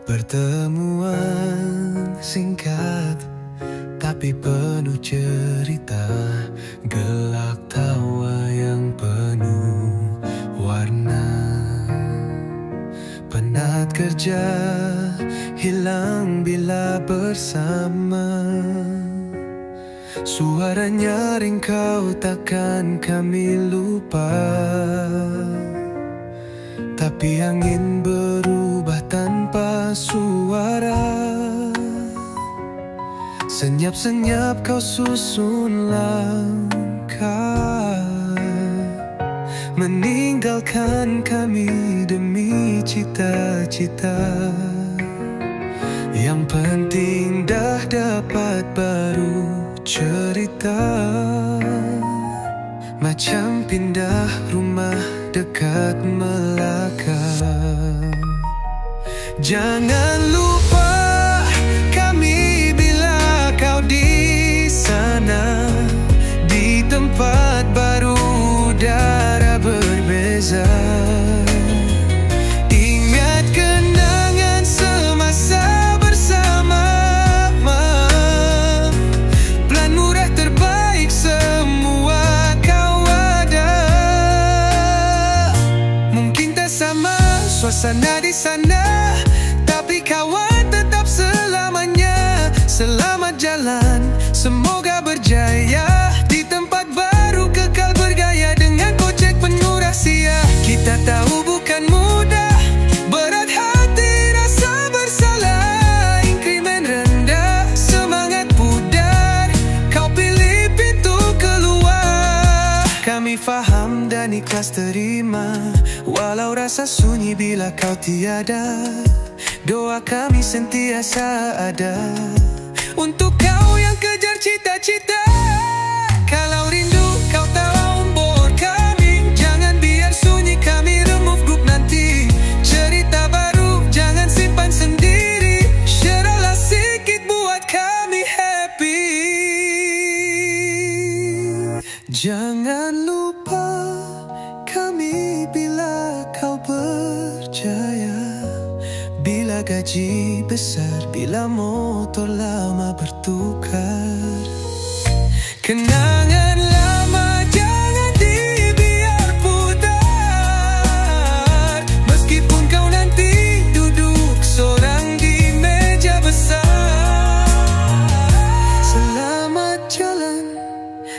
Pertemuan singkat tapi penuh cerita, gelak tawa yang penuh warna. Penat kerja hilang bila bersama, suara nyaring kau takkan kami lupa. Tapi angin berubah tanpa suara, senyap-senyap kau susun langkah, meninggalkan kami demi cita-cita. Yang penting dah dapat baru cerita, macam pindah rumah dekat Melaka. Jangan lupa kami bila kau di sana, di tempat baru udara berbeza. Ingat kenangan semasa bersama, plan murah terbaik semua kau ada. Mungkin tak sama suasana di sana, tapi kawan tetap selamanya. Selamat jalan, semoga berjaya di tempat baru, kekal bergaya dengan kocek penuh rahsia. Kita tahu bukan mudah, berat hati rasa bersalah, increment rendah, semangat pudar, kau pilih pintu keluar. Kami faham dan ikhlas terima, walau rasa sunyi bila kau tiada. Doa kami sentiasa ada untuk kau yang kejar cita-cita. Kalau rindu kau tahu ombor kami, jangan biar sunyi kami remove group nanti. Cerita baru jangan simpan sendiri, share-lah sikit buat kami happy. Jangan lupa kami bila kau berjaya, bila gaji besar, bila motor lama bertukar. Kenangan lama jangan dibiar putar, meskipun kau nanti duduk seorang di meja besar. Selamat jalan,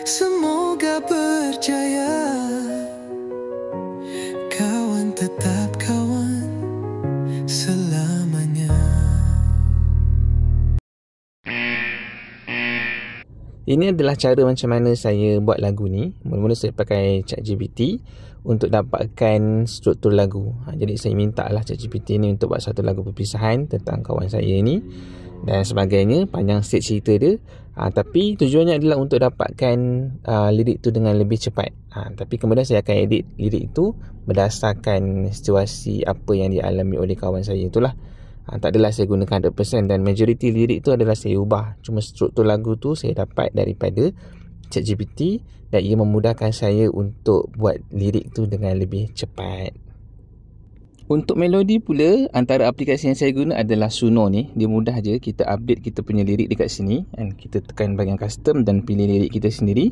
semoga berjaya. Kawan tetap kawan selamanya. Ini adalah cara macam mana saya buat lagu ni. Mula-mula saya pakai ChatGPT untuk dapatkan struktur lagu. Jadi saya minta lah ChatGPT ni untuk buat satu lagu perpisahan tentang kawan saya ni dan sebagainya, panjang stage cerita dia. Tapi tujuannya adalah untuk dapatkan lirik tu dengan lebih cepat. Tapi kemudian saya akan edit lirik itu berdasarkan situasi apa yang dialami oleh kawan saya itulah. Tak adalah saya gunakan 100% dan majoriti lirik tu adalah saya ubah. Cuma struktur lagu tu saya dapat daripada ChatGPT dan ia memudahkan saya untuk buat lirik tu dengan lebih cepat. Untuk melodi pula, antara aplikasi yang saya guna adalah Suno ni. Dia mudah je, kita update kita punya lirik dekat sini dan kita tekan bahagian custom dan pilih lirik kita sendiri.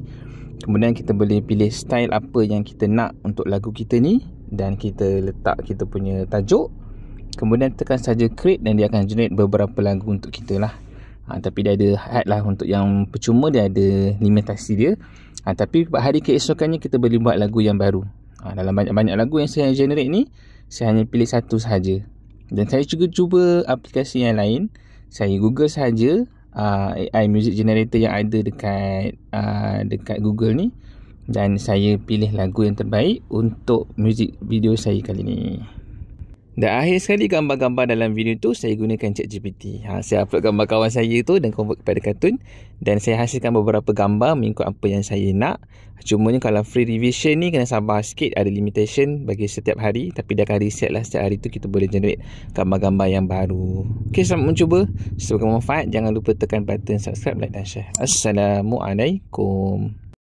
Kemudian kita boleh pilih style apa yang kita nak untuk lagu kita ni dan kita letak kita punya tajuk. Kemudian tekan saja create dan dia akan generate beberapa lagu untuk kita lah. Tapi dia ada had lah, untuk yang percuma dia ada limitasi dia. Tapi hari keesokannya kita boleh buat lagu yang baru. Dalam banyak-banyak lagu yang saya generate ni, saya hanya pilih satu sahaja. Dan saya juga cuba aplikasi yang lain. Saya Google sahaja AI music generator yang ada dekat Google ni, dan saya pilih lagu yang terbaik untuk music video saya kali ni. Dan akhir sekali, gambar-gambar dalam video tu saya gunakan ChatGPT. Saya upload gambar kawan saya tu dan convert kepada kartun, dan saya hasilkan beberapa gambar mengikut apa yang saya nak. Cumanya kalau free revision ni kena sabar sikit, ada limitation bagi setiap hari, tapi dia akan reset lah setiap hari tu, kita boleh generate gambar-gambar yang baru. Okay, selamat mencuba. Semoga bermanfaat. Jangan lupa tekan button subscribe, like dan share. Assalamualaikum.